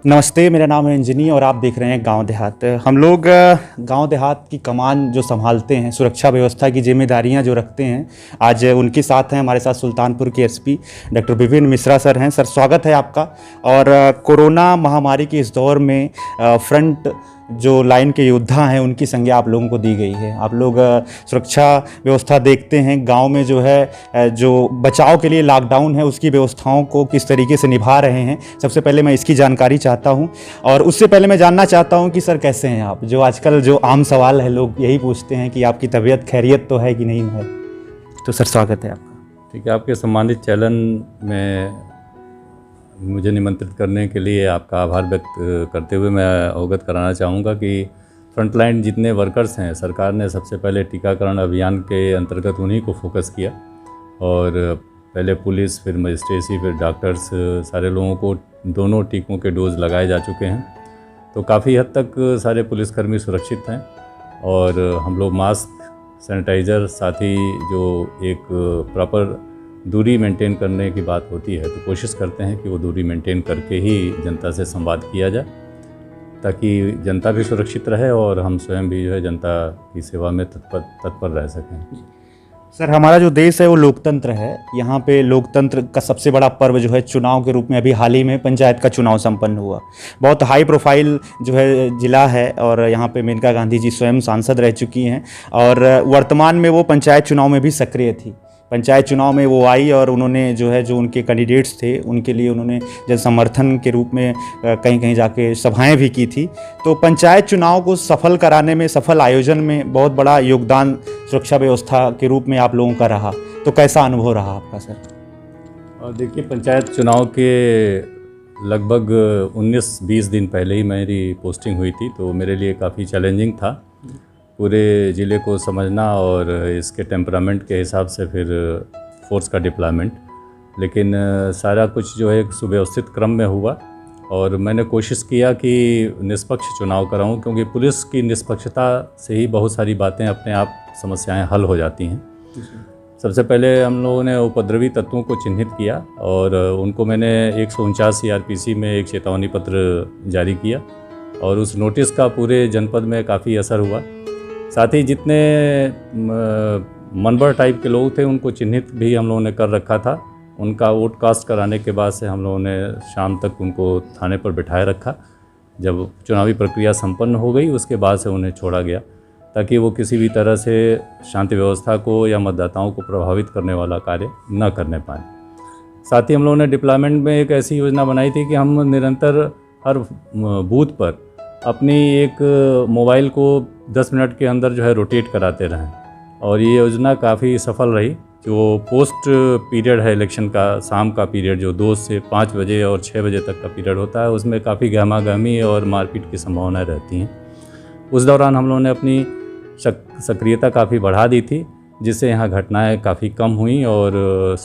नमस्ते, मेरा नाम है अंजनी और आप देख रहे हैं गांव देहात। हम लोग गांव देहात की कमान जो संभालते हैं, सुरक्षा व्यवस्था की जिम्मेदारियां जो रखते हैं, आज उनके साथ हैं। हमारे साथ सुल्तानपुर के SP doctor Vipin Mishra sir हैं। सर, स्वागत है आपका। और कोरोना महामारी के इस दौर में फ्रंट जो लाइन के योद्धा हैं, उनकी संज्ञा आप लोगों को दी गई है। आप लोग सुरक्षा व्यवस्था देखते हैं, गांव में जो है जो बचाव के लिए लॉकडाउन है उसकी व्यवस्थाओं को किस तरीके से निभा रहे हैं। सबसे पहले मैं इसकी जानकारी चाहता हूं और उससे पहले मैं जानना चाहता हूं कि सर कैसे हैं आप। जो आजकल जो आम सवाल है, लोग यही पूछते हैं कि आपकी तबीयत खैरियत तो है कि नहीं है। तो सर, स्वागत है आपका। ठीक है, आपके सम्मानित चैनल में मुझे निमंत्रित करने के लिए आपका आभार व्यक्त करते हुए मैं अवगत कराना चाहूँगा कि फ्रंटलाइन जितने वर्कर्स हैं, सरकार ने सबसे पहले टीकाकरण अभियान के अंतर्गत उन्हीं को फोकस किया। और पहले पुलिस, फिर मजिस्ट्रेसी, फिर डॉक्टर्स, सारे लोगों को दोनों टीकों के डोज लगाए जा चुके हैं। तो काफ़ी हद तक सारे पुलिसकर्मी सुरक्षित हैं। और हम लोग मास्क, सैनिटाइज़र, साथ ही जो एक प्रॉपर दूरी मेंटेन करने की बात होती है, तो कोशिश करते हैं कि वो दूरी मेंटेन करके ही जनता से संवाद किया जाए, ताकि जनता भी सुरक्षित रहे और हम स्वयं भी जो है जनता की सेवा में तत्पर रह सकें। सर, हमारा जो देश है वो लोकतंत्र है। यहाँ पे लोकतंत्र का सबसे बड़ा पर्व जो है चुनाव के रूप में अभी हाल ही में पंचायत का चुनाव संपन्न हुआ। बहुत हाई प्रोफाइल जो है जिला है और यहाँ पे मेनका गांधी जी स्वयं सांसद रह चुकी हैं और वर्तमान में वो पंचायत चुनाव में भी सक्रिय थी। पंचायत चुनाव में वो आई और उन्होंने जो है जो उनके कैंडिडेट्स थे उनके लिए उन्होंने जन समर्थन के रूप में कहीं कहीं जाके सभाएं भी की थी। तो पंचायत चुनाव को सफल कराने में, सफल आयोजन में बहुत बड़ा योगदान सुरक्षा व्यवस्था के रूप में आप लोगों का रहा। तो कैसा अनुभव रहा आपका सर? और देखिए, पंचायत चुनाव के लगभग 19-20 दिन पहले ही मेरी पोस्टिंग हुई थी, तो मेरे लिए काफ़ी चैलेंजिंग था पूरे ज़िले को समझना और इसके टेम्परामेंट के हिसाब से फिर फोर्स का डिप्लॉयमेंट। लेकिन सारा कुछ जो है एक सुव्यवस्थित क्रम में हुआ और मैंने कोशिश किया कि निष्पक्ष चुनाव कराऊं, क्योंकि पुलिस की निष्पक्षता से ही बहुत सारी बातें अपने आप समस्याएं हल हो जाती हैं। सबसे पहले हम लोगों ने उपद्रवी तत्वों को चिन्हित किया और उनको मैंने 149 CRPC में एक चेतावनी पत्र जारी किया और उस नोटिस का पूरे जनपद में काफ़ी असर हुआ। साथ ही जितने मनबर टाइप के लोग थे उनको चिन्हित भी हम लोगों ने कर रखा था। उनका वोट कास्ट कराने के बाद से हम लोगों ने शाम तक उनको थाने पर बिठाए रखा। जब चुनावी प्रक्रिया संपन्न हो गई उसके बाद से उन्हें छोड़ा गया, ताकि वो किसी भी तरह से शांति व्यवस्था को या मतदाताओं को प्रभावित करने वाला कार्य न करने पाएँ। साथ ही हम लोगों ने डिप्लॉयमेंट में एक ऐसी योजना बनाई थी कि हम निरंतर हर बूथ पर अपनी एक मोबाइल को 10 मिनट के अंदर जो है रोटेट कराते रहें और ये योजना काफ़ी सफल रही। जो पोस्ट पीरियड है इलेक्शन का, शाम का पीरियड जो 2 से 5 बजे और 6 बजे तक का पीरियड होता है, उसमें काफ़ी गहमा-गहमी और मारपीट की संभावनाएं रहती हैं। उस दौरान हम लोगों ने अपनी सक्रियता काफ़ी बढ़ा दी थी, जिससे यहाँ घटनाएँ काफ़ी कम हुई और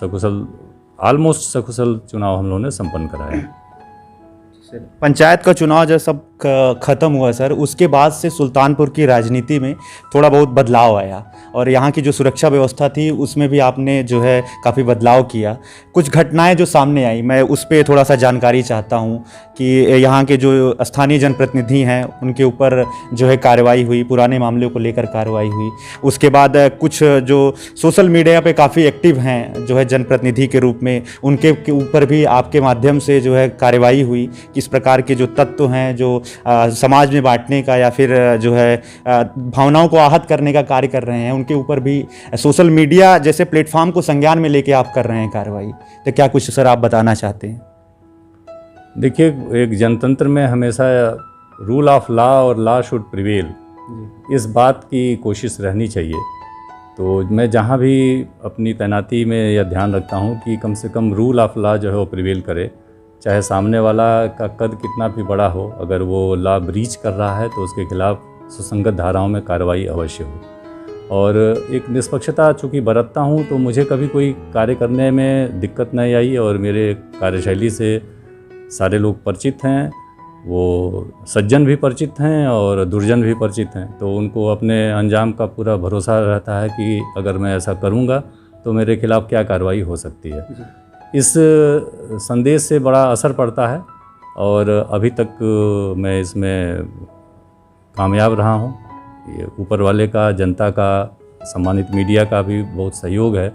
ऑलमोस्ट सकुशल चुनाव हम लोगों ने संपन्न कराया। पंचायत का चुनाव जब सब ख़त्म हुआ सर, उसके बाद से सुल्तानपुर की राजनीति में थोड़ा बहुत बदलाव आया और यहाँ की जो सुरक्षा व्यवस्था थी उसमें भी आपने जो है काफ़ी बदलाव किया। कुछ घटनाएं जो सामने आई, मैं उस पर थोड़ा सा जानकारी चाहता हूँ कि यहाँ के जो स्थानीय जनप्रतिनिधि हैं उनके ऊपर जो है कार्रवाई हुई, पुराने मामलों को लेकर कार्रवाई हुई। उसके बाद कुछ जो सोशल मीडिया पे काफ़ी एक्टिव हैं जो है जनप्रतिनिधि के रूप में, उनके ऊपर भी आपके माध्यम से जो है कार्रवाई हुई। किस प्रकार के जो तत्व हैं जो समाज में बांटने का या फिर जो है भावनाओं को आहत करने का कार्य कर रहे हैं, उनके ऊपर भी सोशल मीडिया जैसे प्लेटफॉर्म को संज्ञान में लेके आप कर रहे हैं कार्रवाई। तो क्या कुछ सर आप बताना चाहते हैं? देखिए, एक जनतंत्र में हमेशा रूल ऑफ लॉ और लॉ शुड प्रिवेल, इस बात की कोशिश रहनी चाहिए। तो मैं जहाँ भी अपनी तैनाती में यह ध्यान रखता हूँ कि कम से कम रूल ऑफ लॉ जो है वो प्रिवेल करे। चाहे सामने वाला का कद कितना भी बड़ा हो, अगर वो लॉ ब्रीच कर रहा है तो उसके खिलाफ सुसंगत धाराओं में कार्रवाई अवश्य हो। और एक निष्पक्षता चूँकि बरतता हूँ तो मुझे कभी कोई कार्य करने में दिक्कत नहीं आई और मेरे कार्यशैली से सारे लोग परिचित हैं। वो सज्जन भी परिचित हैं और दुर्जन भी परिचित हैं, तो उनको अपने अंजाम का पूरा भरोसा रहता है कि अगर मैं ऐसा करूँगा तो मेरे खिलाफ क्या कार्रवाई हो सकती है। इस संदेश से बड़ा असर पड़ता है और अभी तक मैं इसमें कामयाब रहा हूँ। ये ऊपर वाले का, जनता का, सम्मानित मीडिया का भी बहुत सहयोग है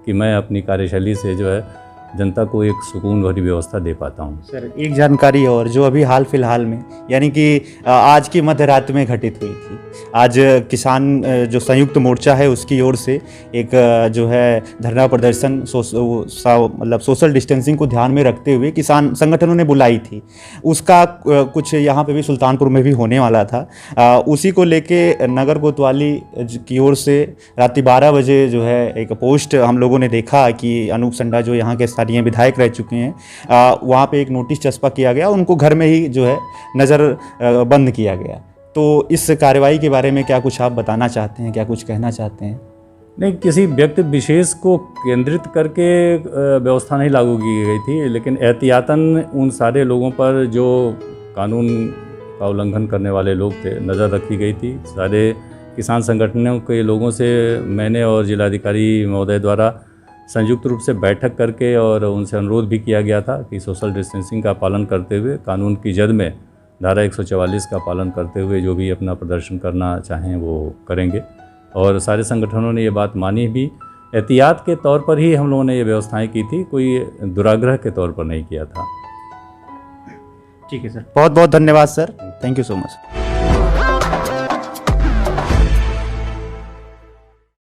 कि मैं अपनी कार्यशैली से जो है जनता को एक सुकून भरी व्यवस्था दे पाता हूँ। सर एक जानकारी और, जो अभी हाल फिलहाल में यानी कि आज की मध्य रात्रि में घटित हुई थी, आज किसान जो संयुक्त मोर्चा है उसकी ओर से एक जो है धरना प्रदर्शन मतलब सोशल डिस्टेंसिंग को ध्यान में रखते हुए किसान संगठनों ने बुलाई थी, उसका कुछ यहाँ पे भी सुल्तानपुर में भी होने वाला था। उसी को लेके नगर कोतवाली की ओर से रात्रि 12 बजे जो है एक पोस्ट हम लोगों ने देखा कि अनूप संडा जो यहाँ के स्थानीय विधायक रह चुके हैं, वहाँ पे एक नोटिस चस्पा किया गया, उनको घर में ही जो है नज़र बंद किया गया। तो इस कार्रवाई के बारे में क्या कुछ आप बताना चाहते हैं, क्या कुछ कहना चाहते हैं? नहीं, किसी व्यक्ति विशेष को केंद्रित करके व्यवस्था नहीं लागू की गई थी, लेकिन एहतियातन उन सारे लोगों पर जो कानून का उल्लंघन करने वाले लोग थे नज़र रखी गई थी। सारे किसान संगठनों के लोगों से मैंने और जिलाधिकारी महोदय द्वारा संयुक्त रूप से बैठक करके और उनसे अनुरोध भी किया गया था कि सोशल डिस्टेंसिंग का पालन करते हुए, कानून की जद में धारा 144 का पालन करते हुए जो भी अपना प्रदर्शन करना चाहें वो करेंगे। और सारे संगठनों ने ये बात मानी भी। एहतियात के तौर पर ही हम लोगों ने ये व्यवस्थाएं की थी, कोई दुराग्रह के तौर पर नहीं किया था। ठीक है सर, बहुत बहुत धन्यवाद sir, thank you so much.